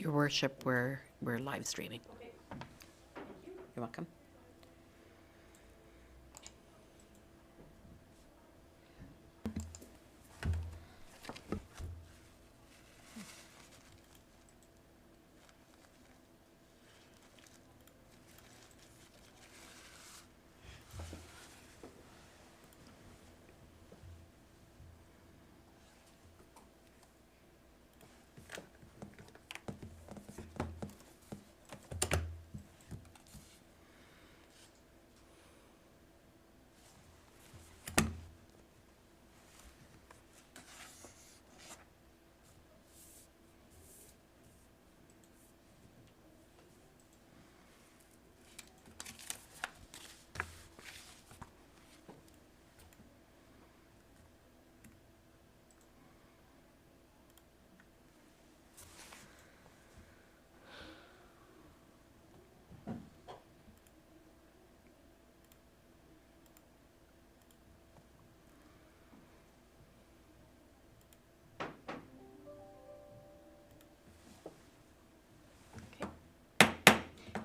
Your Worship, we're live streaming. Okay. You're welcome.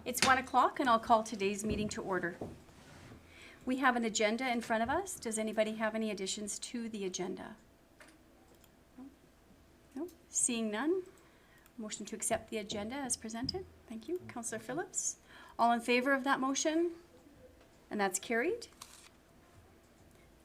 It's 1 o'clock and I'll call today's meeting to order. We have an agenda in front of us. Does anybody have any additions to the agenda? No? Seeing none. Motion to accept the agenda as presented. Thank you. Councillor Phillips. All in favor of that motion? And that's carried.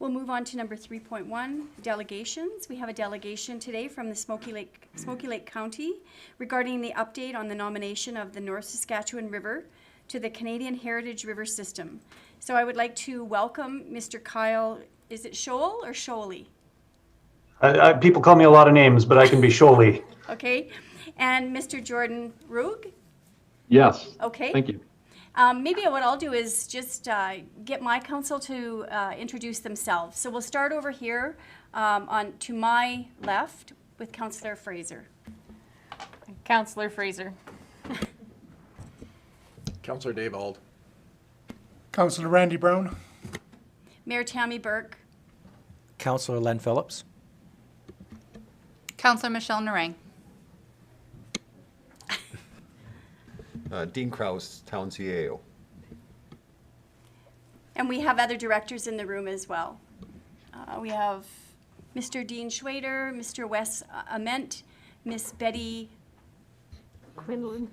We'll move on to number 3.1, delegations. We have a delegation today from the Smoky Lake County regarding the update on the nomination of the North Saskatchewan River to the Canadian Heritage River System. So I would like to welcome Mr. Kyle, is it Scholl or Scholey? People call me a lot of names, but I can be Scholey. Okay. And Mr. Jordan Rugg? Yes. Okay. Thank you. Maybe what I'll do is just get my council to introduce themselves. So we'll start over here to my left with Councillor Fraser. Councillor Fraser. Councillor Dave Auld. Councillor Randy Brown. Mayor Tammy Burke. Councillor Len Phillips. Councillor Michelle Narang. Dean Kraus, Town CAO. And we have other directors in the room as well. We have Mr. Dean Schwader, Mr. Wes Ament, Miss Betty Quinlan.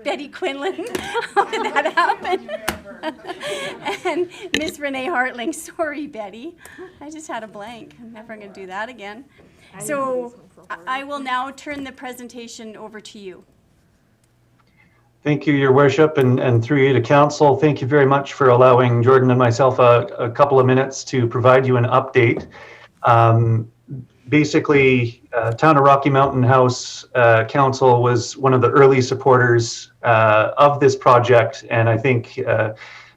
Betty Quinlan. How did that happen? And Miss Renee Hartling. Sorry, Betty. I just had a blank. I'm never going to do that again. So I will now turn the presentation over to you. Thank you, Your Worship, and through you to Council. Thank you very much for allowing Jordan and myself a couple of minutes to provide you an update. Basically, Town of Rocky Mountain House Council was one of the early supporters of this project, and I think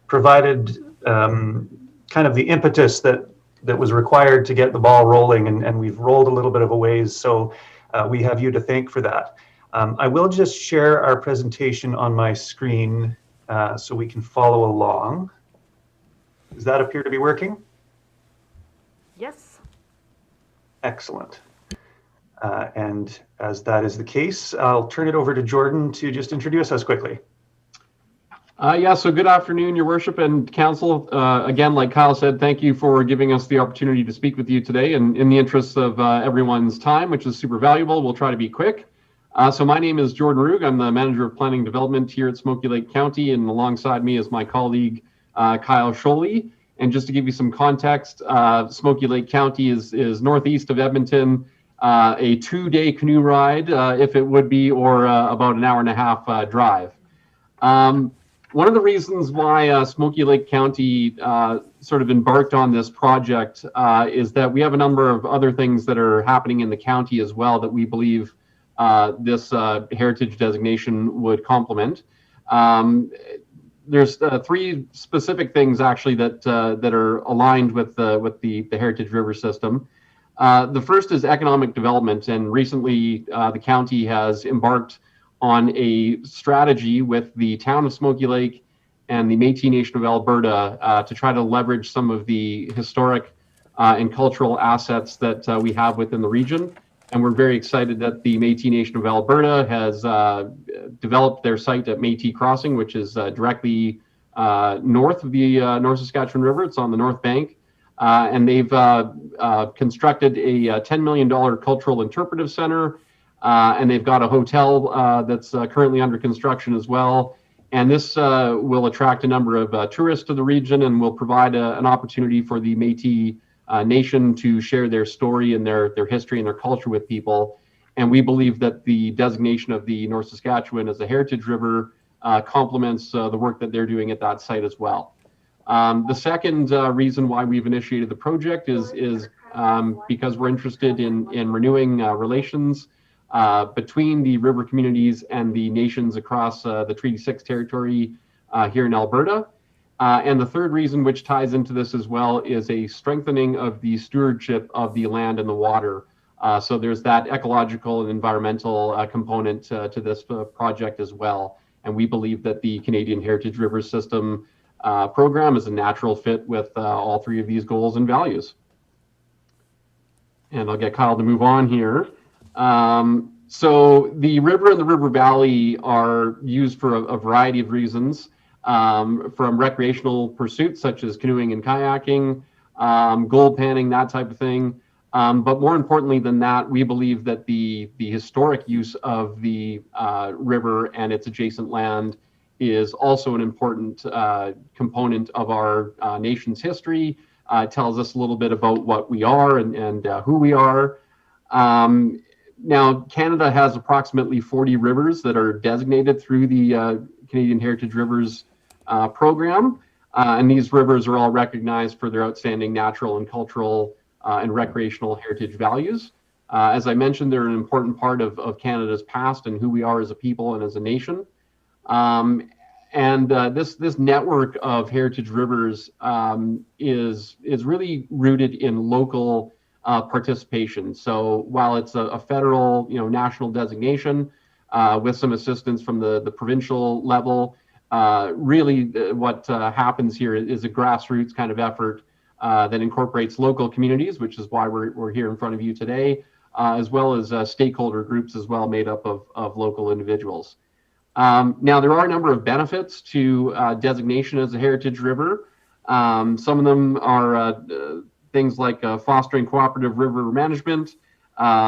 provided kind of the impetus that was required to get the ball rolling, and we've rolled a little bit of a ways, so we have you to thank for that. I will just share our presentation on my screen so we can follow along. Does that appear to be working? Yes. Excellent. And as that is the case, I'll turn it over to Jordan to just introduce us quickly. Yeah, so good afternoon, Your Worship and Council. Again, like Kyle said, thank you for giving us the opportunity to speak with you today. And in the interest of everyone's time, which is super valuable, we'll try to be quick. So my name is Jordan Rugg. I'm the Manager of Planning Development here at Smoky Lake County, and alongside me is my colleague, Kyle Scholey. And just to give you some context, Smoky Lake County is northeast of Edmonton, a 2-day canoe ride, if it would be, or about an hour and a half drive. One of the reasons why Smoky Lake County sort of embarked on this project is that we have a number of other things that are happening in the county as well that we believe this heritage designation would complement. There's 3 specific things actually that are aligned with the Heritage River System. The first is economic development, and recently the county has embarked on a strategy with the town of Smoky Lake and the Métis Nation of Alberta to try to leverage some of the historic and cultural assets that we have within the region And we're very excited that the Métis Nation of Alberta has developed their site at Métis Crossing, which is directly north of the North Saskatchewan River. It's on the north bank. And they've constructed a $10 million cultural interpretive center. And they've got a hotel that's currently under construction as well. And this will attract a number of tourists to the region and will provide an opportunity for the Métis Nation to share their story and their history and their culture with people. And we believe that the designation of the North Saskatchewan as a heritage river complements the work that they're doing at that site as well. The second reason why we've initiated the project is because we're interested in renewing relations between the river communities and the nations across the Treaty 6 territory here in Alberta. And the third reason, which ties into this as well, is a strengthening of the stewardship of the land and the water. So there's that ecological and environmental component to this project as well. And we believe that the Canadian Heritage River System program is a natural fit with all three of these goals and values. And I'll get Kyle to move on here. So the river and the river valley are used for a variety of reasons, from recreational pursuits such as canoeing and kayaking, gold panning, that type of thing. But more importantly than that, we believe that the historic use of the river and its adjacent land is also an important component of our nation's history. It tells us a little bit about what we are and who we are. Now, Canada has approximately 40 rivers that are designated through the Canadian Heritage Rivers program. And these rivers are all recognized for their outstanding natural and cultural and recreational heritage values. As I mentioned, they're an important part of Canada's past and who we are as a people and as a nation. This network of heritage rivers is really rooted in local participation. So while it's a federal, national designation with some assistance from the provincial level, really what happens here is a grassroots kind of effort that incorporates local communities, which is why we're here in front of you today, as well as stakeholder groups as well, made up of local individuals. Now, there are a number of benefits to designation as a heritage river. Some of them are things like fostering cooperative river management,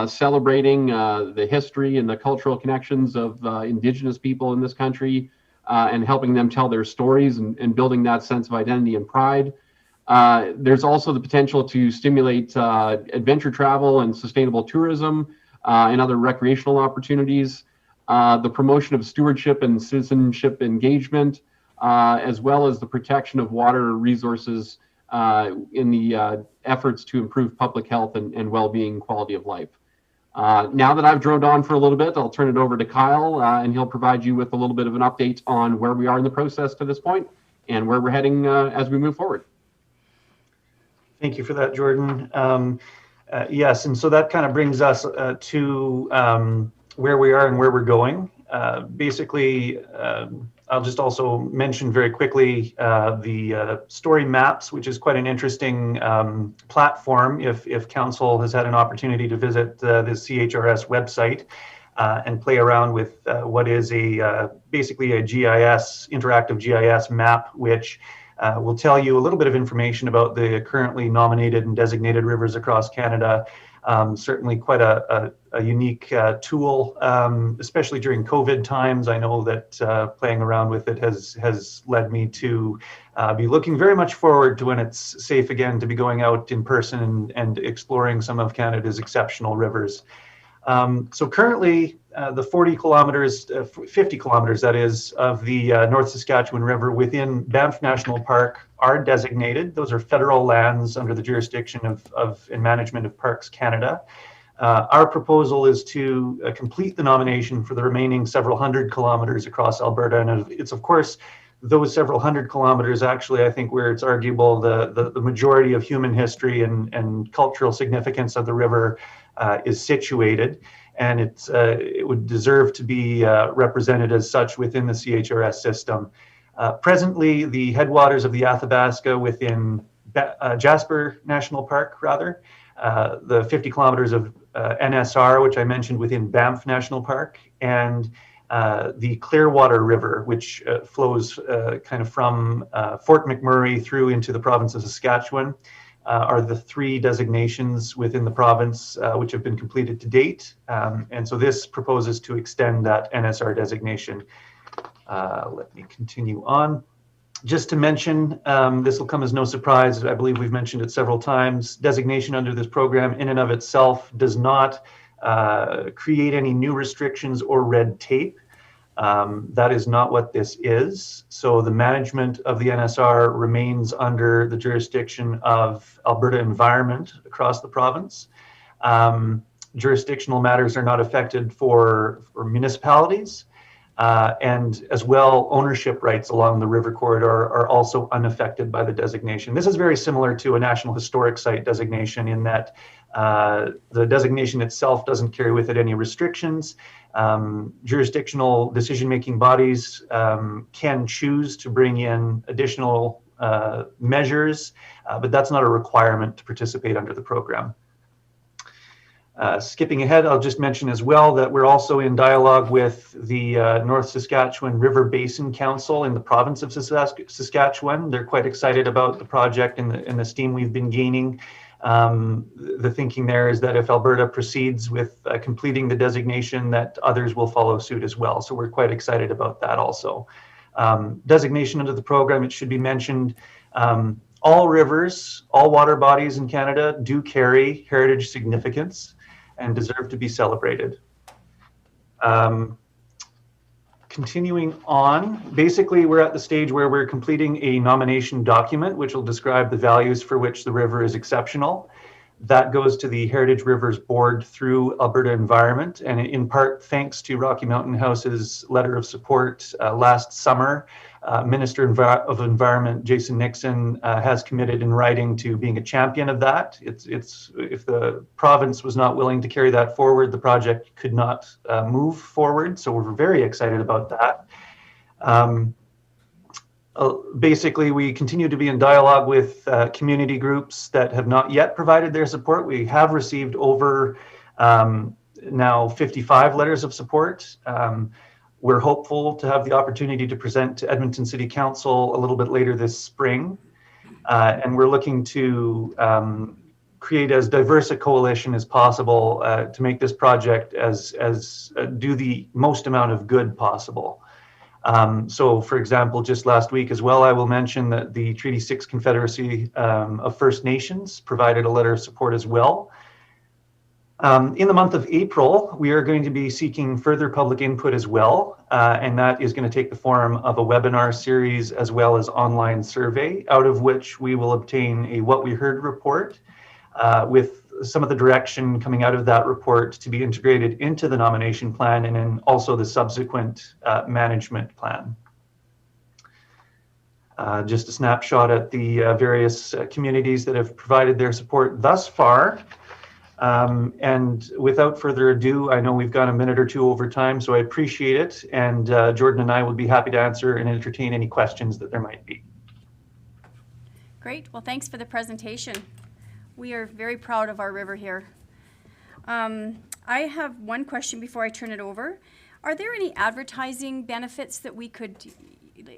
celebrating the history and the cultural connections of Indigenous people in this country, and helping them tell their stories and building that sense of identity and pride. There's also the potential to stimulate adventure travel and sustainable tourism and other recreational opportunities. The promotion of stewardship and citizenship engagement, as well as the protection of water resources in the efforts to improve public health and well-being, quality of life. Now that I've droned on for a little bit, I'll turn it over to Kyle, and he'll provide you with a little bit of an update on where we are in the process to this point and where we're heading as we move forward. Thank you for that, Jordan. Yes, and so that kind of brings us to where we are and where we're going. Basically, I'll just also mention very quickly the story maps, which is quite an interesting platform if council has had an opportunity to visit the CHRS website and play around with what is basically a GIS, interactive GIS map, which will tell you a little bit of information about the currently nominated and designated rivers across Canada. Certainly quite a unique tool, especially during COVID times. I know that playing around with it has led me to be looking very much forward to when it's safe again to be going out in person and exploring some of Canada's exceptional rivers. So currently, the 40 kilometers, 50 kilometers, that is, of the North Saskatchewan River within Banff National Park are designated. Those are federal lands under the jurisdiction of and management of Parks Canada. Our proposal is to complete the nomination for the remaining several hundred kilometers across Alberta. And it's, of course, those several hundred kilometers, actually, I think, where it's arguable the majority of human history and cultural significance of the river is situated. And it would deserve to be represented as such within the CHRS system. Presently, the headwaters of the Athabasca within Jasper National Park, the 50 kilometers of NSR, which I mentioned within Banff National Park, and the Clearwater River, which flows kind of from Fort McMurray through into the province of Saskatchewan, are the 3 designations within the province which have been completed to date. And so this proposes to extend that NSR designation. Let me continue on. Just to mention, this will come as no surprise, I believe we've mentioned it several times, designation under this program in and of itself does not create any new restrictions or red tape. That is not what this is. So the management of the NSR remains under the jurisdiction of Alberta Environment across the province. Jurisdictional matters are not affected for municipalities. And as well, ownership rights along the river corridor are also unaffected by the designation. This is very similar to a National Historic Site designation in that the designation itself doesn't carry with it any restrictions. Jurisdictional decision-making bodies can choose to bring in additional measures, but that's not a requirement to participate under the program. Skipping ahead, I'll just mention as well that we're also in dialogue with the North Saskatchewan River Basin Council in the province of Saskatchewan. They're quite excited about the project and the steam we've been gaining. The thinking there is that if Alberta proceeds with completing the designation, that others will follow suit as well. So we're quite excited about that also. Designation under the program, it should be mentioned, all rivers, all water bodies in Canada do carry heritage significance and deserve to be celebrated. Continuing on, basically we're at the stage where we're completing a nomination document which will describe the values for which the river is exceptional. That goes to the Heritage Rivers Board through Alberta Environment, and in part thanks to Rocky Mountain House's letter of support last summer. Minister of Environment Jason Nixon has committed in writing to being a champion of that. It's if the province was not willing to carry that forward, the project could not move forward. So we're very excited about that. Basically, we continue to be in dialogue with community groups that have not yet provided their support. We have received over now 55 letters of support. We're hopeful to have the opportunity to present to Edmonton City Council a little bit later this spring. And we're looking to create as diverse a coalition as possible to make this project do the most amount of good possible. So, for example, just last week as well, I will mention that the Treaty 6 Confederacy of First Nations provided a letter of support as well. In the month of April, we are going to be seeking further public input as well, and that is going to take the form of a webinar series as well as online survey, out of which we will obtain a What We Heard report with some of the direction coming out of that report to be integrated into the nomination plan and then also the subsequent management plan. Just a snapshot at the various communities that have provided their support thus far. And without further ado, I know we've got a minute or two over time, so I appreciate it. And Jordan and I will be happy to answer and entertain any questions that there might be. Great. Well, thanks for the presentation. We are very proud of our river here. I have one question before I turn it over. Are there any advertising benefits that we could,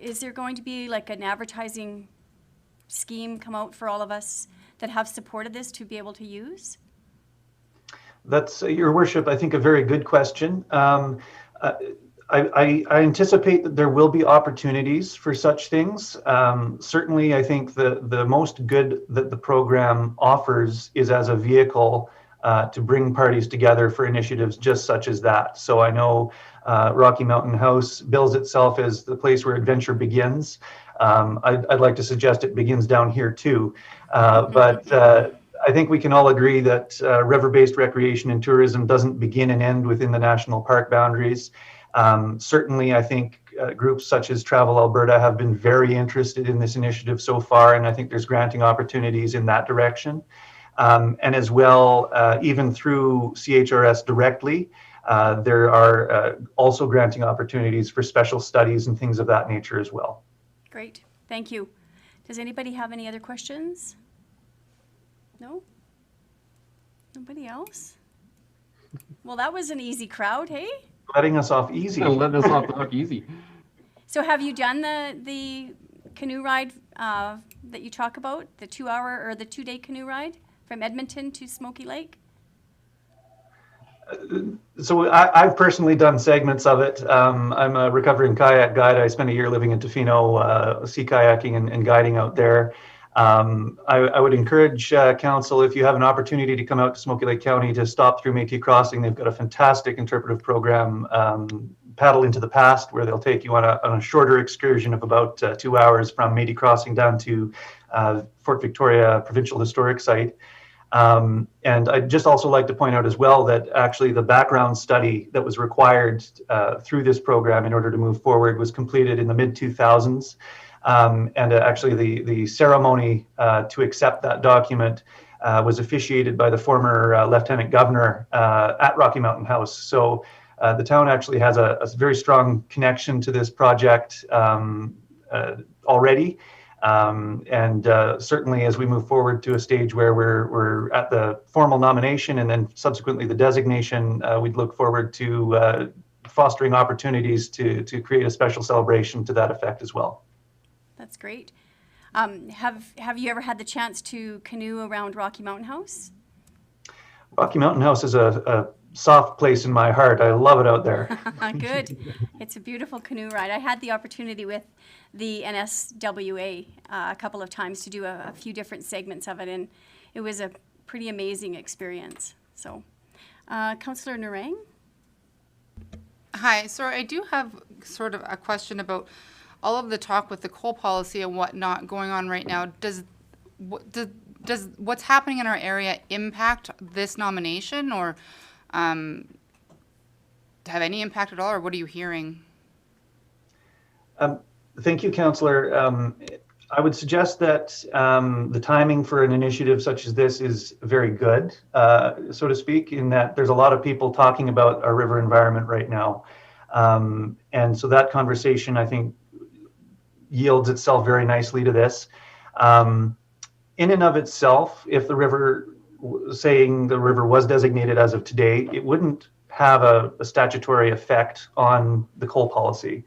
is there going to be like an advertising scheme come out for all of us that have supported this to be able to use? That's, Your Worship, I think a very good question. I anticipate that there will be opportunities for such things. Certainly, I think the most good that the program offers is as a vehicle to bring parties together for initiatives just such as that. So I know Rocky Mountain House bills itself as the place where adventure begins. I'd like to suggest it begins down here too. But I think we can all agree that river-based recreation and tourism doesn't begin and end within the national park boundaries. Certainly, I think groups such as Travel Alberta have been very interested in this initiative so far, and I think there's granting opportunities in that direction. And as well, even through CHRS directly, there are also granting opportunities for special studies and things of that nature as well. Great. Thank you. Does anybody have any other questions? No? Nobody else? Well, that was an easy crowd, hey? Letting us off easy. Letting us off the hook easy. So have you done the canoe ride that you talk about, the 2-hour or the 2-day canoe ride from Edmonton to Smoky Lake? So I've personally done segments of it. I'm a recovering kayak guide. I spent a year living in Tofino, sea kayaking and guiding out there. I would encourage council, if you have an opportunity to come out to Smoky Lake County, to stop through Métis Crossing. They've got a fantastic interpretive program, Paddle into the Past, where they'll take you on a shorter excursion of about 2 hours from Métis Crossing down to Fort Victoria Provincial Historic Site. And I'd just also like to point out as well that actually the background study that was required through this program in order to move forward was completed in the mid-2000s. And actually the ceremony to accept that document was officiated by the former Lieutenant Governor at Rocky Mountain House. So the town actually has a very strong connection to this project already. And certainly as we move forward to a stage where we're at the formal nomination and then subsequently the designation, we'd look forward to fostering opportunities to create a special celebration to that effect as well. That's great. Have you ever had the chance to canoe around Rocky Mountain House? Rocky Mountain House is a soft place in my heart. I love it out there. Good. It's a beautiful canoe ride. I had the opportunity with the NSWA a couple of times to do a few different segments of it, and it was a pretty amazing experience. So, Councillor Narang? Hi, so I do have sort of a question about all of the talk with the coal policy and whatnot going on right now. Does what's happening in our area impact this nomination, or have any impact at all, or what are you hearing? Thank you, Councillor. I would suggest that the timing for an initiative such as this is very good, so to speak, in that there's a lot of people talking about our river environment right now. And so that conversation, I think, yields itself very nicely to this. In and of itself, if the river, saying the river was designated as of today, it wouldn't have a statutory effect on the coal policy.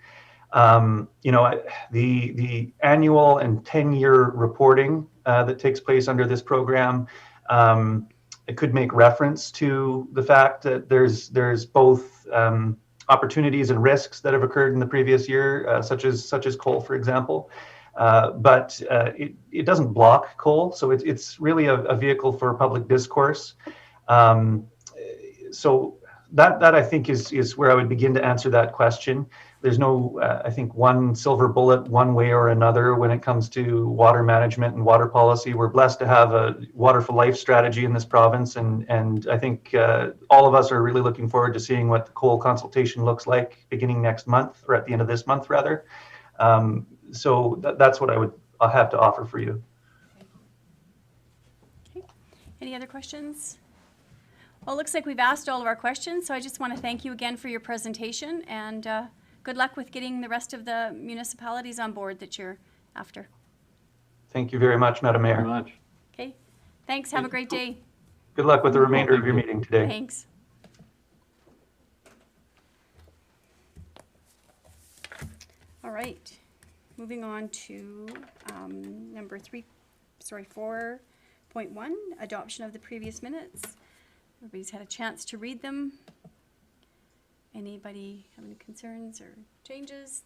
You know, the annual and 10-year reporting that takes place under this program, it could make reference to the fact that there's both opportunities and risks that have occurred in the previous year, such as coal, for example. But it doesn't block coal, so it's really a vehicle for public discourse. So that I think is where I would begin to answer that question. There's no, I think, one silver bullet one way or another when it comes to water management and water policy. We're blessed to have a water for life strategy in this province, and I think all of us are really looking forward to seeing what the coal consultation looks like beginning next month, or at the end of this month rather. So that's what I'll have to offer for you. Okay. Any other questions? Well, it looks like we've asked all of our questions, so I just want to thank you again for your presentation, and good luck with getting the rest of the municipalities on board that you're after. Thank you very much, Madam Mayor. Very much. Okay. Thanks. Have a great day. Good luck with the remainder of your meeting today. Thanks. All right. Moving on to number 4.1, adoption of the previous minutes. Everybody's had a chance to read them. Anybody have any concerns or changes?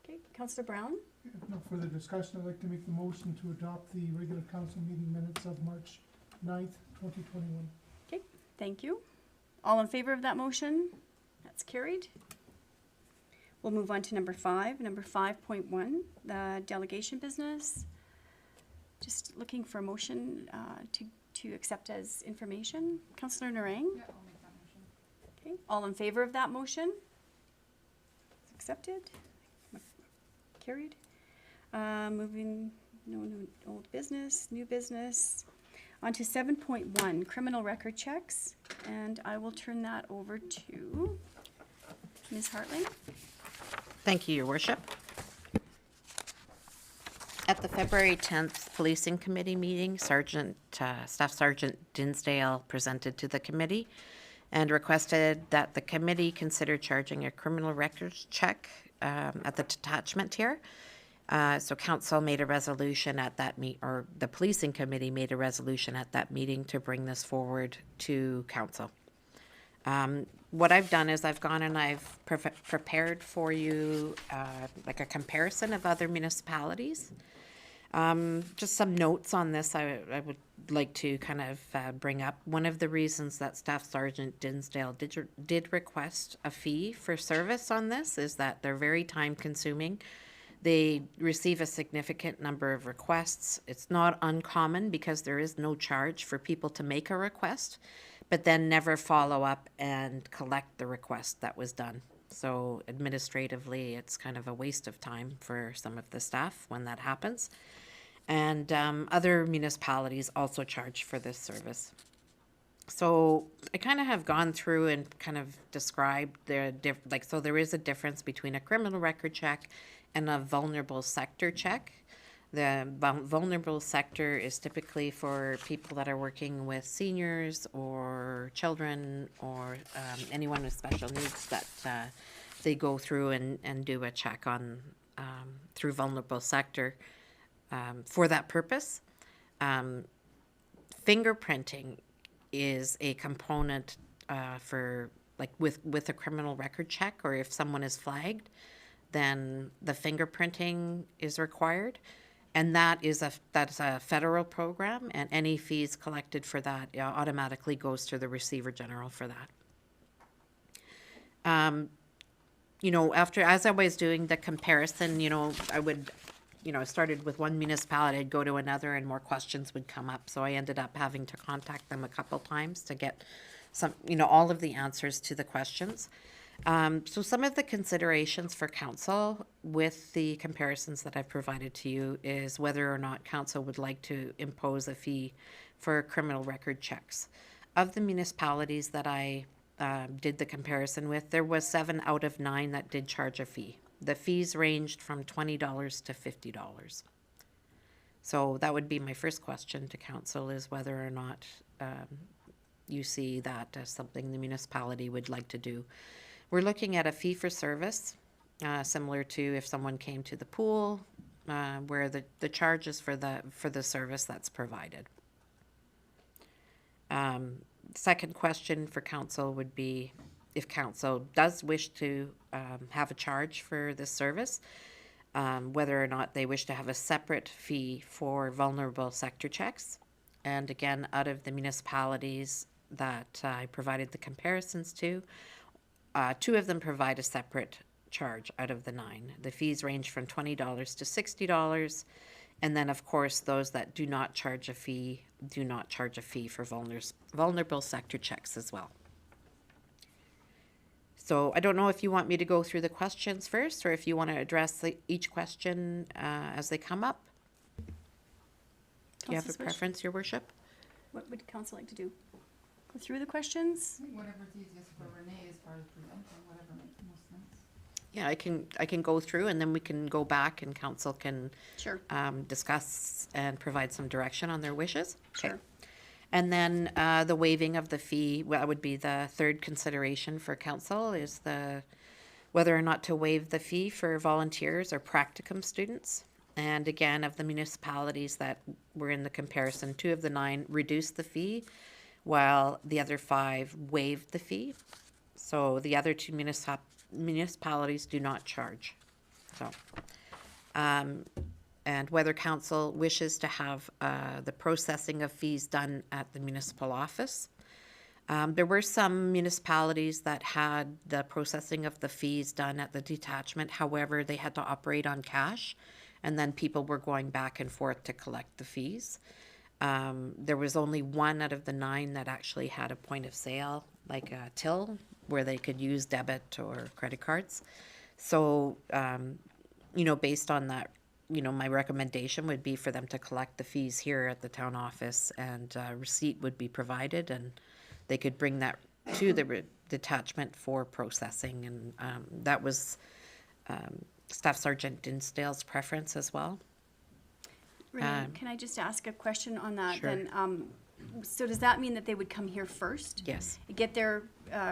Okay, Councillor Brown? If no further discussion, I'd like to make the motion to adopt the regular council meeting minutes of March 9th, 2021. Okay, thank you. All in favor of that motion? That's carried. We'll move on to number 5. Number 5.1, the delegation business. Just looking for a motion to accept as information. Councillor Narang? Yeah, I'll make that motion. Okay, all in favor of that motion? It's accepted. Carried. Moving, no old business, new business. On to 7.1, criminal record checks. And I will turn that over to Ms. Hartling. Thank you, Your Worship. At the February 10th Policing Committee meeting, Staff Sergeant Dinsdale presented to the committee and requested that the committee consider charging a criminal records check at the detachment here. So council made a resolution at that or the policing committee made a resolution at that meeting to bring this forward to council. What I've done is I've gone and I've prepared for you like a comparison of other municipalities. Just some notes on this I would like to kind of bring up. One of the reasons that Staff Sergeant Dinsdale did request a fee for service on this is that they're very time consuming. They receive a significant number of requests. It's not uncommon because there is no charge for people to make a request, but then never follow up and collect the request that was done. So administratively, it's kind of a waste of time for some of the staff when that happens. And other municipalities also charge for this service. So I kind of have gone through and kind of described so there is a difference between a criminal record check and a vulnerable sector check. The vulnerable sector is typically for people that are working with seniors or children or anyone with special needs that they go through and do a check on through vulnerable sector for that purpose. Fingerprinting is a component for like with a criminal record check, or if someone is flagged, then the fingerprinting is required. And that's a federal program, and any fees collected for that automatically goes to the Receiver General for that. As I was doing the comparison, I would, started with one municipality, I'd go to another and more questions would come up. So I ended up having to contact them a couple times to get all of the answers to the questions. So some of the considerations for council with the comparisons that I've provided to you is whether or not council would like to impose a fee for criminal record checks. Of the municipalities that I did the comparison with, there was 7 out of 9 that did charge a fee. The fees ranged from $20 to $50. So that would be my first question to council, is whether or not you see that as something the municipality would like to do. We're looking at a fee for service, similar to if someone came to the pool, where the charge is for the service that's provided. Second question for council would be if council does wish to have a charge for this service, whether or not they wish to have a separate fee for vulnerable sector checks. And again, out of the municipalities that I provided the comparisons to, 2 of them provide a separate charge out of the 9. The fees range from $20 to $60. And then, of course, those that do not charge a fee do not charge a fee for vulnerable sector checks as well. So I don't know if you want me to go through the questions first, or if you want to address each question as they come up. Do you have a Council's wish? preference, Your Worship? What would council like to do? Go through the questions? Whatever's easiest for Renee as far as presenting, whatever makes the most sense. Yeah, I can go through, and then we can go back and council can Sure. discuss and provide some direction on their wishes. Okay. Sure. And then the waiving of the fee, that would be the third consideration for council, is whether or not to waive the fee for volunteers or practicum students. And again, of the municipalities that were in the comparison, 2 of the 9 reduced the fee, while the other 5 waived the fee. So the other 2 municipalities do not charge. So, and whether council wishes to have the processing of fees done at the municipal office. There were some municipalities that had the processing of the fees done at the detachment. However, they had to operate on cash, and then people were going back and forth to collect the fees. There was only 1 out of the 9 that actually had a point of sale, like a till, where they could use debit or credit cards. So, based on that, my recommendation would be for them to collect the fees here at the town office, and a receipt would be provided, and they could bring that to the detachment for processing. And that was Staff Sergeant Dinsdale's preference as well. Renee, can I just ask a question on that Sure. then? So does that mean that they would come here first? Yes, Get their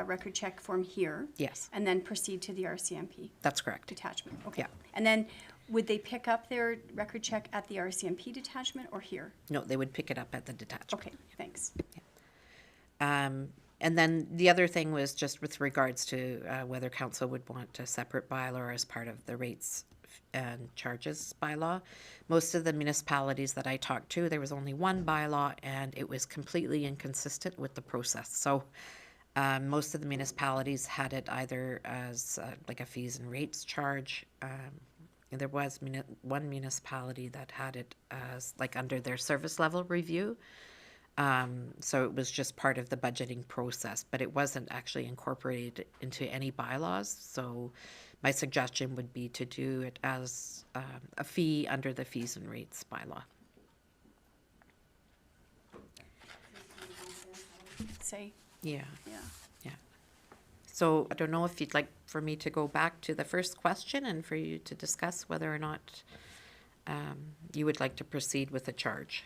record check form here? yes, And then proceed to the RCMP that's correct. detachment? Okay. Yeah. And then would they pick up their record check at the RCMP detachment or here? No, they would pick it up at the detachment. Okay, thanks. And then the other thing was just with regards to whether council would want a separate bylaw as part of the rates and charges bylaw. Most of the municipalities that I talked to, there was only one bylaw and it was completely inconsistent with the process. So most of the municipalities had it either as like a fees and rates charge. And there was one municipality that had it as like under their service level review. So it was just part of the budgeting process, but it wasn't actually incorporated into any bylaws. So my suggestion would be to do it as a fee under the fees and rates bylaw. Say, Yeah, yeah. yeah. So I don't know if you'd like for me to go back to the first question and for you to discuss whether or not you would like to proceed with a charge.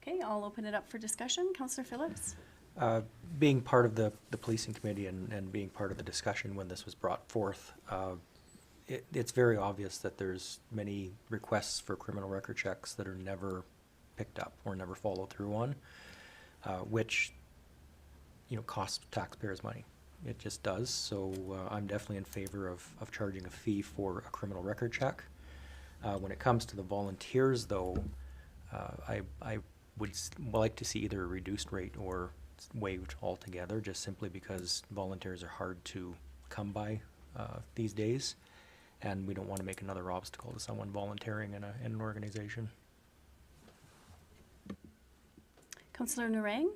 Okay, I'll open it up for discussion. Councillor Phillips? Being part of the policing committee and being part of the discussion when this was brought forth, it's very obvious that there's many requests for criminal record checks that are never picked up or never followed through on, which, costs taxpayers money. It just does. So I'm definitely in favor of charging a fee for a criminal record check. When it comes to the volunteers, though, I would like to see either a reduced rate or waived altogether, just simply because volunteers are hard to come by these days, and we don't want to make another obstacle to someone volunteering in an organization. Councillor Narang?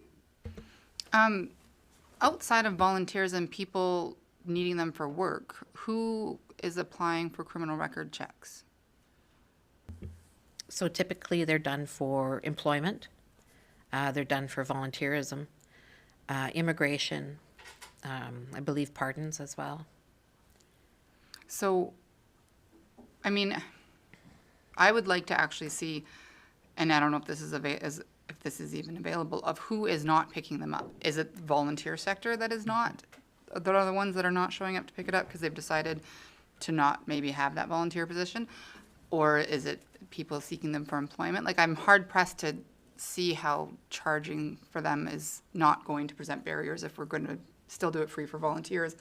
Outside of volunteers and people needing them for work, who is applying for criminal record checks? So typically they're done for employment, they're done for volunteerism, immigration, I believe pardons as well. So, I mean, I would like to actually see, and I don't know if this is if this is even available, of who is not picking them up. Is it the volunteer sector that is not? That are the ones that are not showing up to pick it up because they've decided to not maybe have that volunteer position? Or is it people seeking them for employment? Like, I'm hard pressed to see how charging for them is not going to present barriers if we're going to still do it free for volunteers.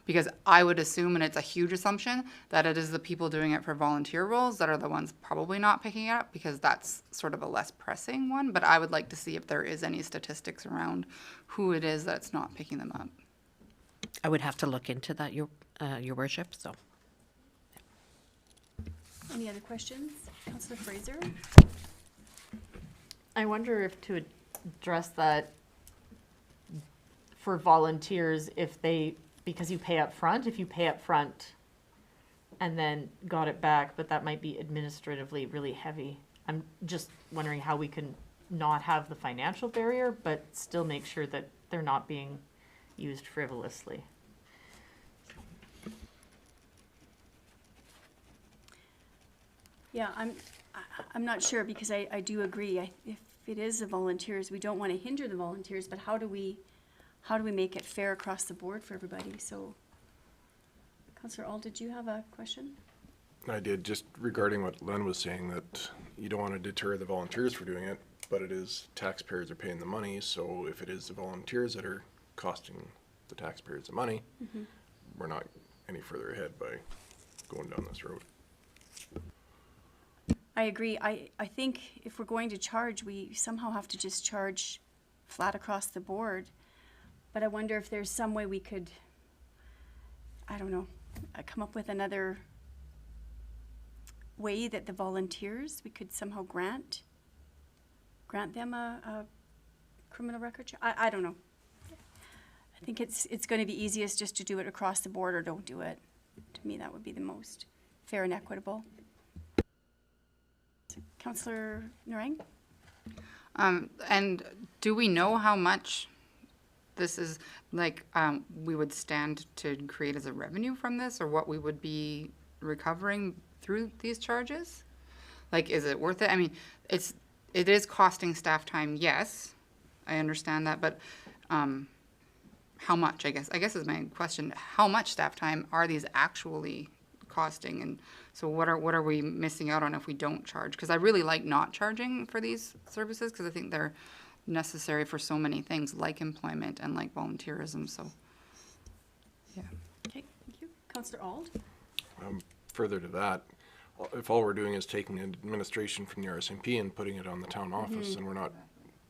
Because I would assume, and it's a huge assumption, that it is the people doing it for volunteer roles that are the ones probably not picking it up, because that's sort of a less pressing one. But I would like to see if there is any statistics around who it is that's not picking them up. I would have to look into that, your worship, so. Any other questions? Councillor Fraser? I wonder if to address that for volunteers, because you pay up front, if you pay up front and then got it back, but that might be administratively really heavy. I'm just wondering how we can not have the financial barrier, but still make sure that they're not being used frivolously. Yeah, I'm not sure, because I do agree. If it is the volunteers, we don't want to hinder the volunteers, but how do we make it fair across the board for everybody? So, Councillor Auld, did you have a question? I did, just regarding what Len was saying, that you don't want to deter the volunteers for doing it, but it is taxpayers are paying the money, so if it is the volunteers that are costing the taxpayers the money, we're not any further ahead by going down this road. I agree. I think if we're going to charge, we somehow have to just charge flat across the board. But I wonder if there's some way we could, I don't know, come up with another way that the volunteers, we could somehow grant them a criminal record check. I don't know. I think it's going to be easiest just to do it across the board or don't do it. To me, that would be the most fair and equitable. Councillor Narang? And do we know how much this is, like, we would stand to create as a revenue from this, or what we would be recovering through these charges? Like, is it worth it? I mean, it is costing staff time, yes, I understand that, but, how much, I guess is my question. How much staff time are these actually costing? And so what are we missing out on if we don't charge? Because I really like not charging for these services, because I think they're necessary for so many things, like employment and like volunteerism, so, yeah. Okay, thank you. Councillor Ald? Further to that, if all we're doing is taking administration from the RSMP and putting it on the town office, then we're not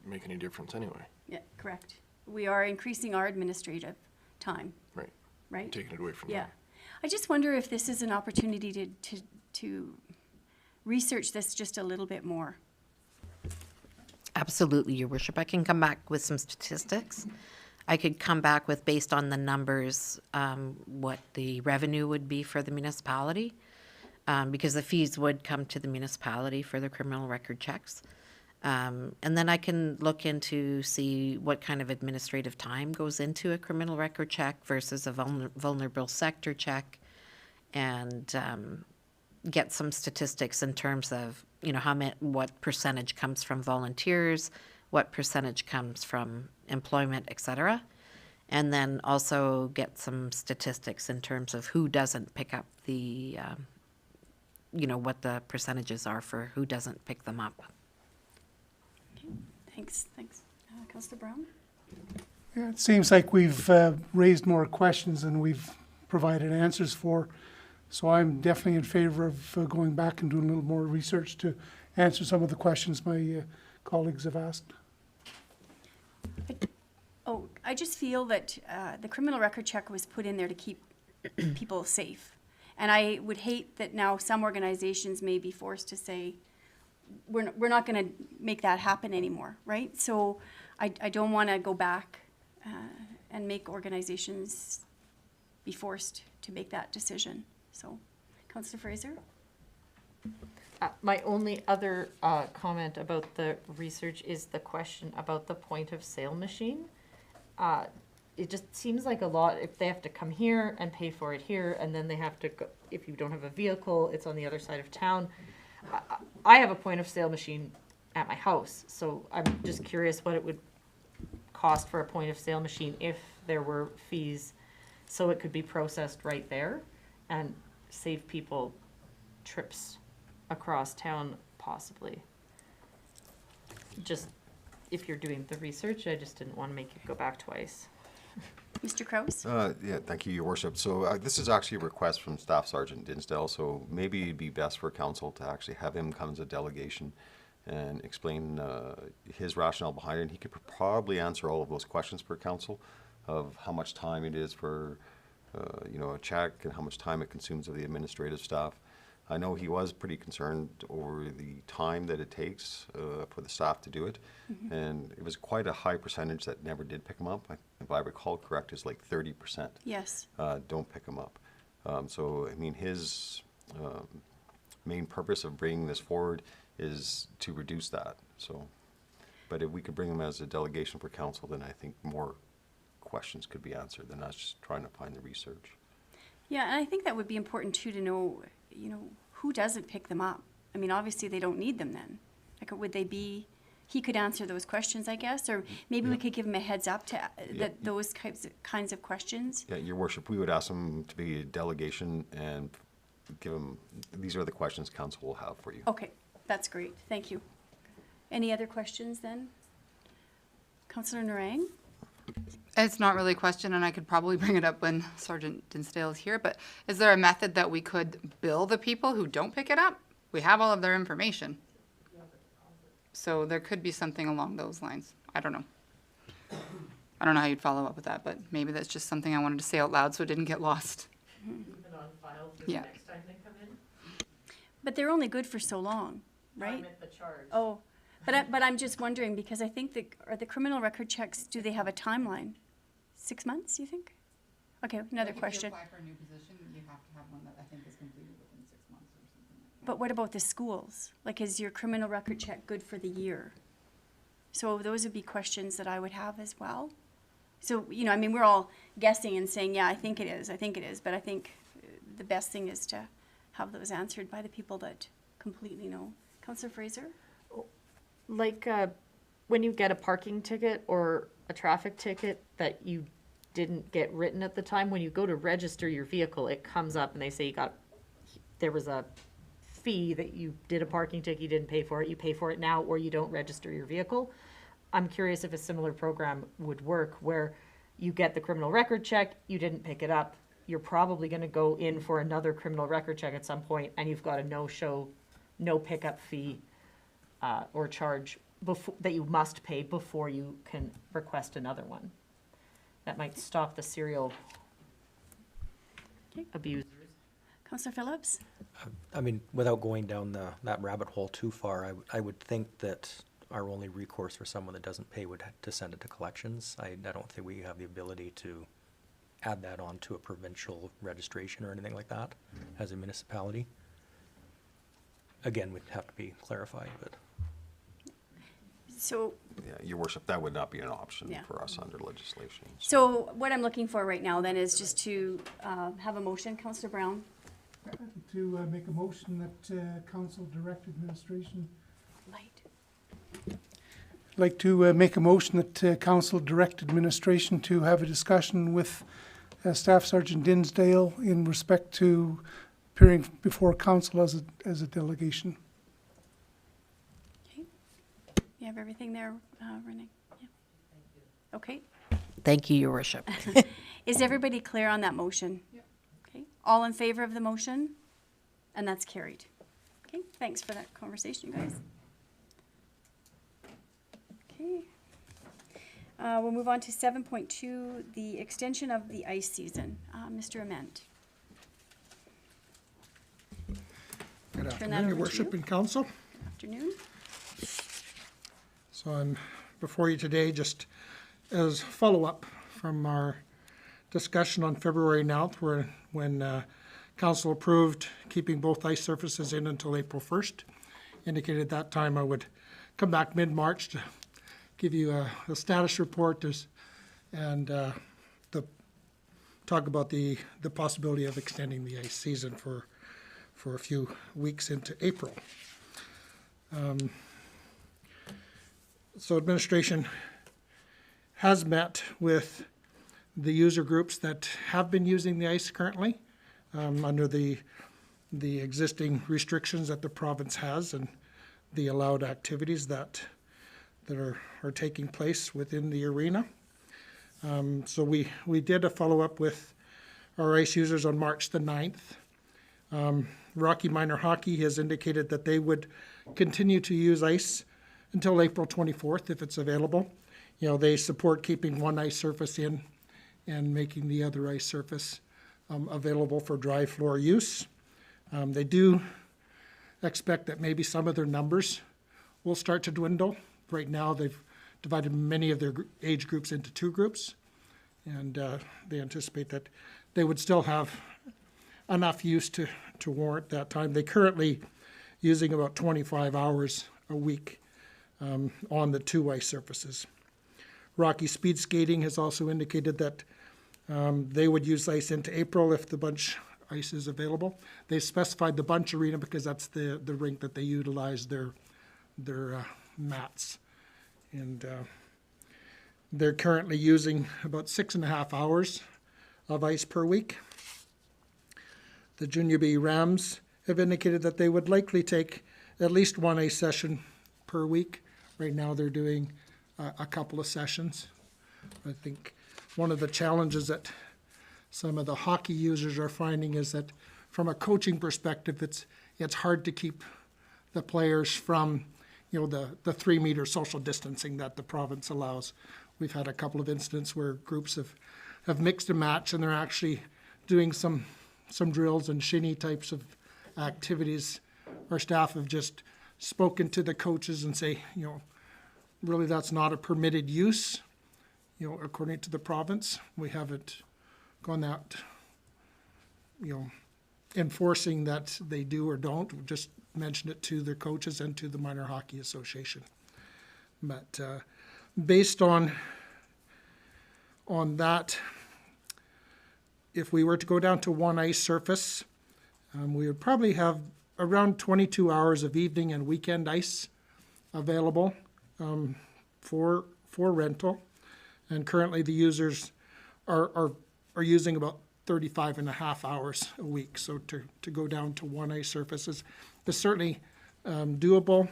making any difference anyway. Yeah, correct. We are increasing our administrative time, Right. right? Taking it away from Yeah. them. I just wonder if this is an opportunity to research this just a little bit more. Absolutely, Your Worship. I can come back with some statistics. I could come back with, based on the numbers, what the revenue would be for the municipality, because the fees would come to the municipality for the criminal record checks. And then I can look into, see what kind of administrative time goes into a criminal record check versus a vulnerable sector check, and get some statistics in terms of, you know, what percentage comes from volunteers, what percentage comes from employment, et cetera. And then also get some statistics in terms of who doesn't pick up the, you know, what the percentages are for who doesn't pick them up. Thanks. Councillor Brown? Yeah, it seems like we've raised more questions than we've provided answers for. So I'm definitely in favor of going back and doing a little more research to answer some of the questions my colleagues have asked. I just feel that the criminal record check was put in there to keep people safe. And I would hate that now some organizations may be forced to say, we're not going to make that happen anymore, right? So I don't want to go back and make organizations be forced to make that decision. So, Councillor Fraser? My only other comment about the research is the question about the point of sale machine. It just seems like a lot, if they have to come here and pay for it here, and then they have to go, if you don't have a vehicle, it's on the other side of town. I have a point of sale machine at my house, so I'm just curious what it would cost for a point of sale machine if there were fees, so it could be processed right there and save people trips across town possibly. Just, if you're doing the research, I just didn't want to make it go back twice. Mr. Kraus? Yeah, thank you, Your Worship. So this is actually a request from Staff Sergeant Dinsdale, so maybe it'd be best for council to actually have him come as a delegation and explain his rationale behind it. He could probably answer all of those questions for council of how much time it is for, you know, a check and how much time it consumes of the administrative staff. I know he was pretty concerned over the time that it takes for the staff to do it, and it was quite a high percentage that never did pick them up. If I recall correct, it's like 30%. Yes. Don't pick them up. So, I mean, his main purpose of bringing this forward is to reduce that. So, but if we could bring him as a delegation for council, then I think more questions could be answered than us just trying to find the research. Yeah, and I think that would be important too to know, you know, who doesn't pick them up. I mean, obviously they don't need them then. Like, would they be, he could answer those questions, I guess, or maybe we could give him a heads up to that those kinds of questions. Yeah, Your Worship, we would ask him to be a delegation and give him, these are the questions council will have for you. Okay, that's great. Thank you. Any other questions then? Councillor Narang? It's not really a question, and I could probably bring it up when Sergeant Dinsdale is here, but is there a method that we could bill the people who don't pick it up? We have all of their information. So there could be something along those lines. I don't know. I don't know how you'd follow up with that, but maybe that's just something I wanted to say out loud so it didn't get lost. Keep it on file for the Yeah. next time they come in. But they're only good for so long, right? I'm at the charge. Oh, but I'm just wondering, because I think are the criminal record checks, do they have a timeline? 6 months, you think? Okay, another question. If you apply for a new position, you have to have one that I think is completed within 6 months or something like that. But what about the schools? Like, is your criminal record check good for the year? So those would be questions that I would have as well. So, you know, I mean, we're all guessing and saying, yeah, I think it is, but I think the best thing is to have those answered by the people that completely know. Counselor Fraser? Like, when you get a parking ticket or a traffic ticket that you didn't get written at the time, when you go to register your vehicle, it comes up and they say there was a fee that you did a parking ticket, you didn't pay for it, you pay for it now, or you don't register your vehicle. I'm curious if a similar program would work where you get the criminal record check, you didn't pick it up, you're probably gonna go in for another criminal record check at some point, and you've got a no-show, no pickup fee, or charge that you must pay before you can request another one. That might stop the serial Okay. abuse. Counselor Phillips? I mean, without going down that rabbit hole too far, I would think that our only recourse for someone that doesn't pay would to send it to collections. I don't think we have the ability to add that on to a provincial registration or anything like that as a municipality. Again, would have to be clarified, but. So, Yeah, Your Worship, that would not be an option Yeah. for us under legislation. so what I'm looking for right now then is just to have a motion. Counselor Brown? To make a motion that council direct administration. Light. I'd like to make a motion that council direct administration to have a discussion with Staff Sergeant Dinsdale in respect to appearing before council as a delegation. Okay. You have everything there, Renee? Yeah. Okay. Thank you, Your Worship. Is everybody clear on that motion? Yep. Okay. All in favor of the motion? And that's carried. Okay, thanks for that conversation, you guys. Okay. We'll move on to 7.2, the extension of the ice season. Mr. Ament. Good Turn that afternoon, over Your to Worship you. and Council. Afternoon. So I'm before you today just as follow-up from our discussion on February 9th, when Council approved keeping both ice surfaces in until April 1st. Indicated at that time I would come back mid-March to give you a status report and talk about the possibility of extending the ice season for a few weeks into April. So administration has met with the user groups that have been using the ice currently under the existing restrictions that the province has and the allowed activities that are taking place within the arena. So we did a follow-up with our ice users on March the 9th. Rocky Minor Hockey has indicated that they would continue to use ice until April 24th if it's available. You know, they support keeping one ice surface in and making the other ice surface available for dry floor use. They do expect that maybe some of their numbers will start to dwindle. Right now, they've divided many of their age groups into two groups, and they anticipate that they would still have enough use to warrant that time. They currently using about 25 hours a week on the two ice surfaces. Rocky Speed Skating has also indicated that they would use ice into April if the bunch ice is available. They specified the bunch arena because that's the rink that they utilize their mats. And they're currently using about 6.5 hours of ice per week. The Junior B Rams have indicated that they would likely take at least one ice session per week. Right now they're doing a couple of sessions. I think one of the challenges that some of the hockey users are finding is that from a coaching perspective, it's hard to keep the players from, you know, the 3 meter social distancing that the province allows. We've had a couple of incidents where groups have mixed a match and they're actually doing some drills and shinny types of activities. Our staff have just spoken to the coaches and say, you know, really that's not a permitted use, you know, according to the province. We haven't gone out, you know, enforcing that they do or don't. We just mentioned it to their coaches and to the Minor Hockey Association. But based on that, if we were to go down to one ice surface, we would probably have around 22 hours of evening and weekend ice available for rental. And currently the users are using about 35 and a half hours a week. So to go down to one ice surface is certainly doable.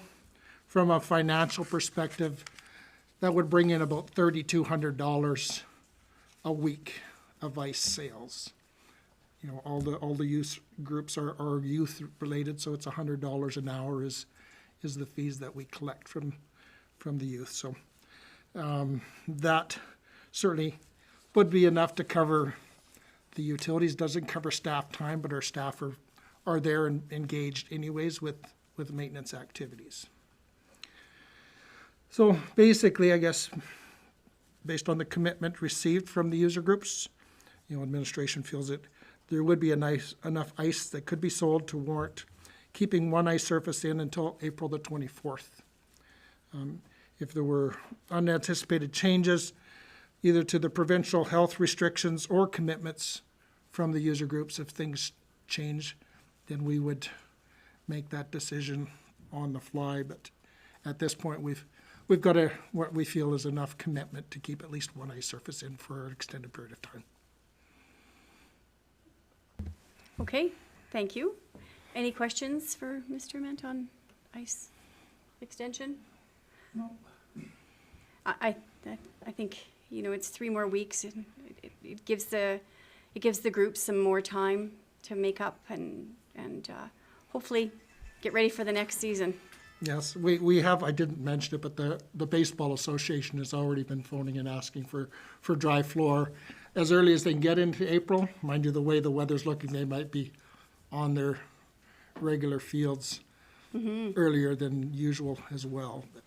From a financial perspective, that would bring in about $3,200 a week of ice sales. You know, all the youth groups are youth related, so it's $100 an hour is the fees that we collect from the youth. So that certainly would be enough to cover the utilities. Doesn't cover staff time, but our staff are there and engaged anyways with maintenance activities. So basically, I guess, based on the commitment received from the user groups, you know, administration feels that there would be enough ice that could be sold to warrant keeping one ice surface in until April the 24th. If there were unanticipated changes, either to the provincial health restrictions or commitments from the user groups, if things change, then we would make that decision on the fly. But at this point, we've got what we feel is enough commitment to keep at least one ice surface in for an extended period of time. Okay, thank you. Any questions for Mr. Ament on ice extension? No. I think, you know, it's 3 more weeks, and it gives the group some more time to make up and hopefully get ready for the next season. Yes, we have, I didn't mention it, but the Baseball Association has already been phoning and asking for dry floor as early as they can get into April. Mind you, the way the weather's looking, they might be on their regular fields earlier than usual as well. But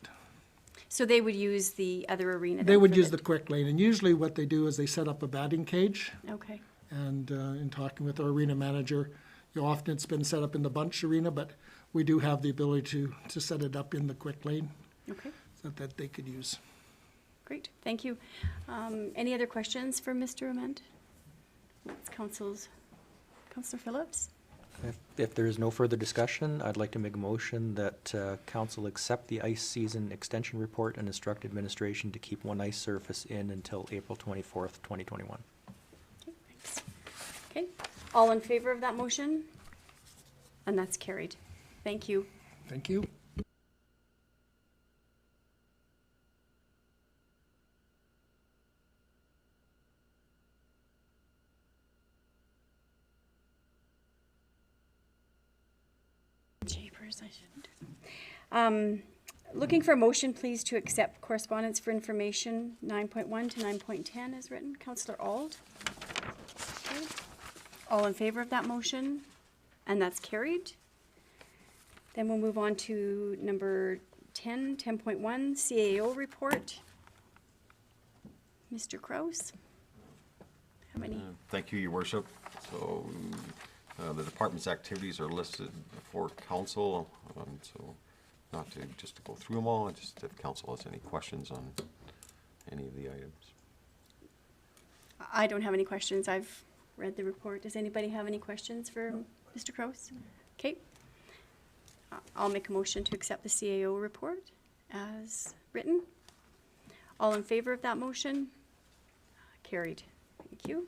So they would use the other arena? they would use the quick lane, and usually what they do is they set up a batting cage. Okay, And in talking with our arena manager, you know, often it's been set up in the bunch arena, but we do have the ability to set it up in the quick lane okay, so that they could use. great, thank you. Any other questions for Mr. Ament? It's Councillor Phillips? If there is no further discussion, I'd like to make a motion that council accept the ice season extension report and instruct administration to keep one ice surface in until April 24th, 2021. Okay, thanks. Okay, all in favor of that motion? And that's carried. Thank you. Thank you. Japers, I shouldn't. Looking for a motion, please, to accept correspondence for information 9.1 to 9.10 as written. Councillor Auld? Okay. All in favor of that motion? And that's carried. Then we'll move on to number 10, 10.1, CAO report. Mr. Kraus? How many? Thank you, Your Worship. So the department's activities are listed before council, so not to just to go through them all, just if council has any questions on any of the items. I don't have any questions. I've read the report. Does anybody have any questions for Mr. Kraus? Okay. I'll make a motion to accept the CAO report as written. All in favor of that motion? Carried. Thank you.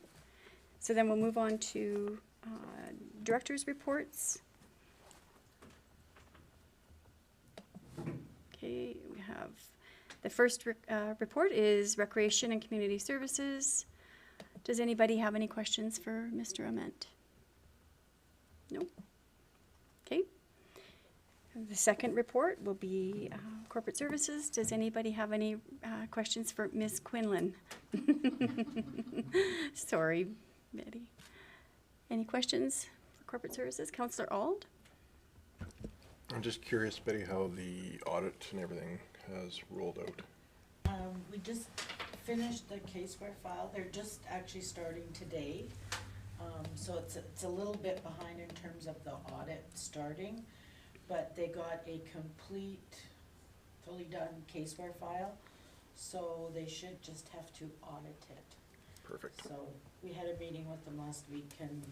So then we'll move on to director's reports. Okay, we have the first report is Recreation and Community Services. Does anybody have any questions for Mr. Ament? No? Okay. The second report will be Corporate Services. Does anybody have any questions for Ms. Quinlan? Sorry, Betty. Any questions for Corporate Services? Councillor Auld? I'm just curious, Betty, how the audit and everything has rolled out. We just finished the caseware file. They're just actually starting today. So it's a little bit behind in terms of the audit starting, but they got a complete, fully done caseware file. So they should just have to audit it. Perfect. So we had a meeting with them last week, and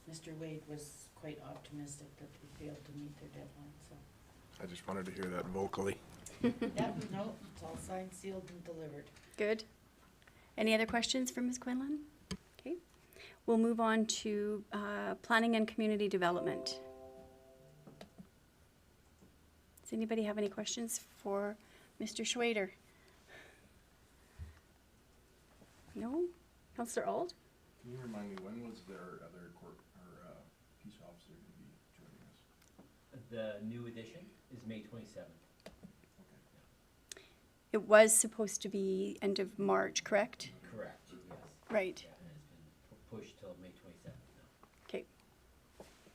Mr. Wade was quite optimistic that they'd be able to meet their deadline, so. I just wanted to hear that vocally. Yeah, no, it's all signed, sealed, and delivered. Good. Any other questions for Ms. Quinlan? Okay. We'll move on to planning and community development. Does anybody have any questions for Mr. Schwader? No? Councillor Auld? Can you remind me, when was their other court or peace officer going to be joining us? The new edition is May 27th. It was supposed to be end of March, correct? Correct, yes. Right. Yeah, and it's been pushed till May 27th now. Okay.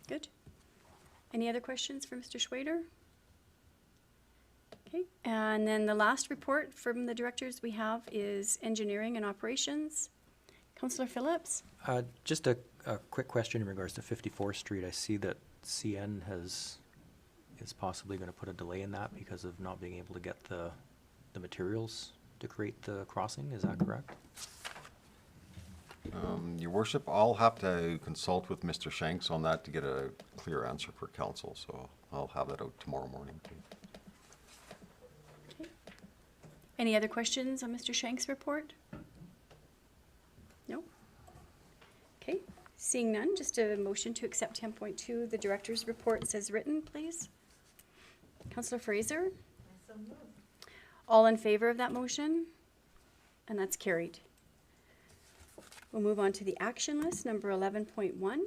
Good. Any other questions for Mr. Schwader? Okay, and then the last report from the directors we have is engineering and operations. Councillor Phillips? Just a quick question in regards to 54th Street. I see that CN is possibly going to put a delay in that because of not being able to get the materials to create the crossing. Is that correct? Your worship, I'll have to consult with Mr. Shanks on that to get a clear answer for council, so I'll have that out tomorrow morning. Okay. Any other questions on Mr. Shank's report? No? Okay, seeing none, just a motion to accept 10.2, the director's reports as written, please. Councillor Fraser? All in favor of that motion? And that's carried. We'll move on to the action list, number 11.1.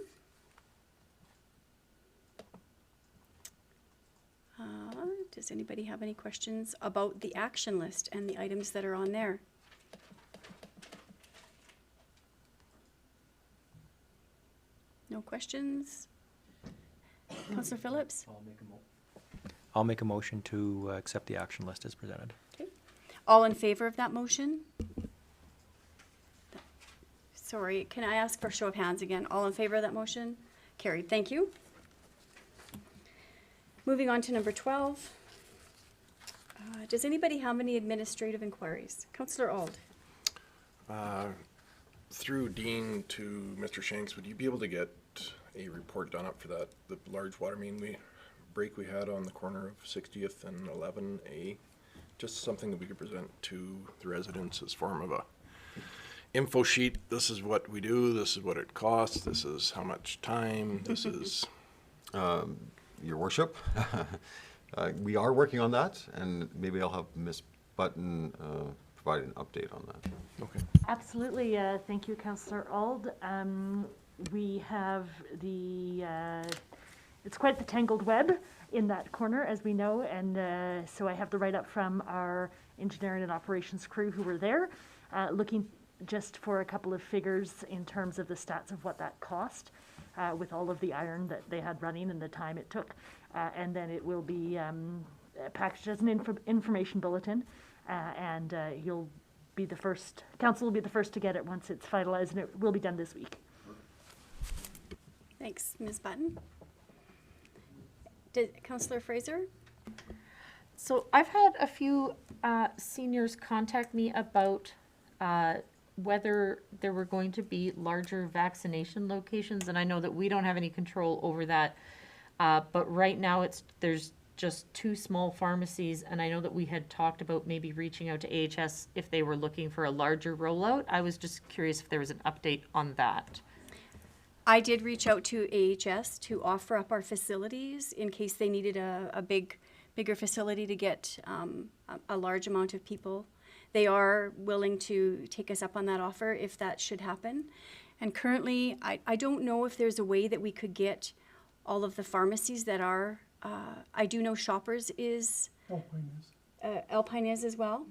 Does anybody have any questions about the action list and the items that are on there? No questions? Councillor Phillips? I'll make a motion to accept the action list as presented. Okay. All in favor of that motion? Sorry, can I ask for a show of hands again? All in favor of that motion? Carried, thank you. Moving on to number 12. Does anybody have any administrative inquiries? Councillor Auld? Through Dean to Mr. Shanks, would you be able to get a report done up for that, the large water main break we had on the corner of 60th and 11A? Just something that we could present to the residents as form of a info sheet. This is what we do, this is what it costs, this is how much time, this is... Your worship, we are working on that, and maybe I'll have Ms. Button provide an update on that. Okay. Absolutely. Thank you, Councillor Auld. We have it's quite the tangled web in that corner, as we know, and so I have the write-up from our engineering and operations crew who were there, looking just for a couple of figures in terms of the stats of what that cost. With all of the iron that they had running and the time it took. And then it will be packaged as an information bulletin, and you'll be the first, council will be the first to get it once it's finalized, and it will be done this week. Thanks, Ms. Button. Councillor Fraser? So I've had a few seniors contact me about whether there were going to be larger vaccination locations, and I know that we don't have any control over that. But right now there's just 2 small pharmacies, and I know that we had talked about maybe reaching out to AHS if they were looking for a larger rollout. I was just curious if there was an update on that. I did reach out to AHS to offer up our facilities in case they needed a bigger facility to get a large amount of people. They are willing to take us up on that offer if that should happen. And currently, I don't know if there's a way that we could get all of the pharmacies that are, I do know Shoppers is, Alpine is as well.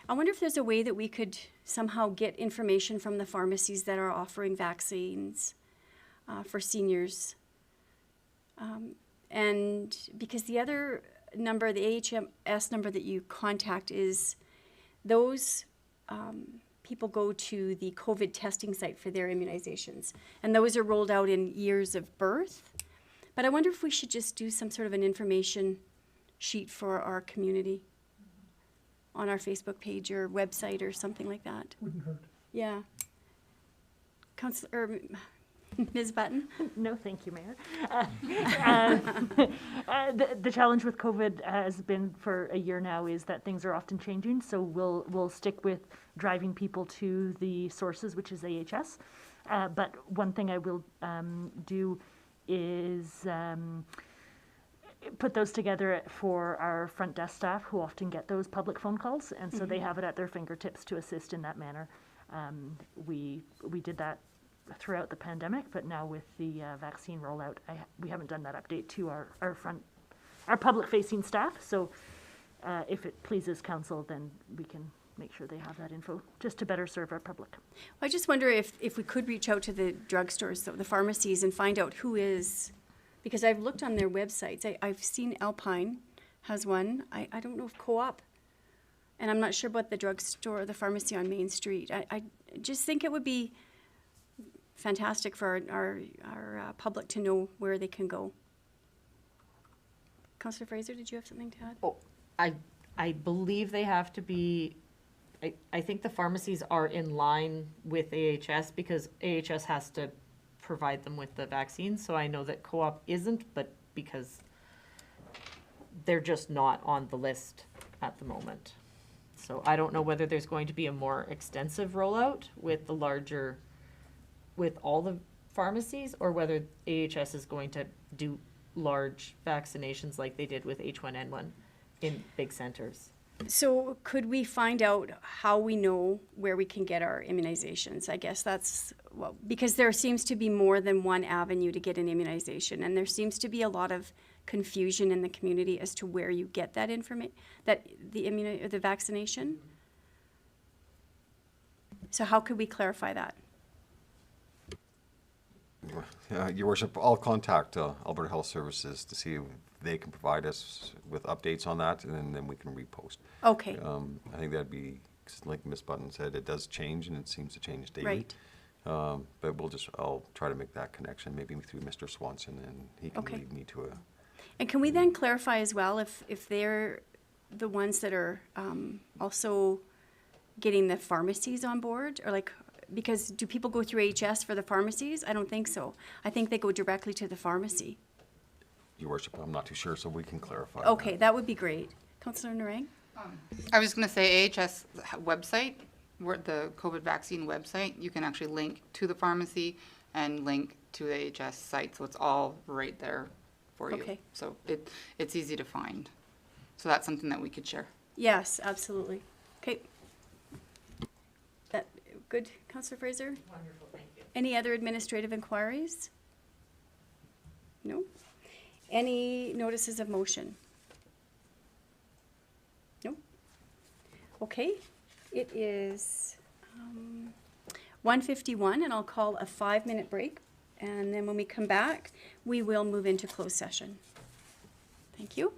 I wonder if there's a way that we could somehow get information from the pharmacies that are offering vaccines for seniors. And because the other number, the AHS number that you contact is, those people go to the COVID testing site for their immunizations. And those are rolled out in years of birth. But I wonder if we should just do some sort of an information sheet for our community on our Facebook page or website or something like that. Wouldn't hurt. Yeah. Ms. Button? No, thank you, Mayor. The challenge with COVID has been for a year now is that things are often changing, so we'll stick with driving people to the sources, which is AHS. But one thing I will do is put those together for our front desk staff who often get those public phone calls, and so they have it at their fingertips to assist in that manner. We did that throughout the pandemic, but now with the vaccine rollout, we haven't done that update to our public-facing staff. So if it pleases council, then we can make sure they have that info, just to better serve our public. I just wonder if we could reach out to the drugstores, the pharmacies, and find out who is, because I've looked on their websites. I've seen Alpine has one. I don't know if Co-op, and I'm not sure about the drugstore, the pharmacy on Main Street. I just think it would be fantastic for our public to know where they can go. Councillor Fraser, did you have something to add? Oh, I believe they have to be, I think the pharmacies are in line with AHS because AHS has to provide them with the vaccines. So I know that Co-op isn't, but because they're just not on the list at the moment. So I don't know whether there's going to be a more extensive rollout with the larger, with all the pharmacies, or whether AHS is going to do large vaccinations like they did with H1N1 in big centers. So could we find out how we know where we can get our immunizations? I guess that's, well, because there seems to be more than one avenue to get an immunization, and there seems to be a lot of confusion in the community as to where you get that information, the vaccination. So how could we clarify that? Your worship, I'll contact Alberta Health Services to see if they can provide us with updates on that, and then we can repost. Okay. I think that'd be, 'cause like Ms. Button said, it does change, and it seems to change daily. Right. But I'll try to make that connection, maybe through Mr. Swanson, and he can Okay. lead me to a. And can we then clarify as well if they're the ones that are also getting the pharmacies on board, or like, because do people go through HS for the pharmacies? I don't think so. I think they go directly to the pharmacy. Your worship, I'm not too sure, so we can clarify. Okay, that would be great. Councillor Narang? I was going to say AHS website, where the COVID vaccine website, you can actually link to the pharmacy and link to the AHS site, so it's all right there for you. Okay. So it's easy to find. So that's something that we could share. Yes, absolutely. Okay. That good, Councillor Fraser? Wonderful, thank you. Any other administrative inquiries? No? Any notices of motion? No? Okay, it is 1:51, and I'll call a 5-minute break. And then when we come back, we will move into closed session. Thank you.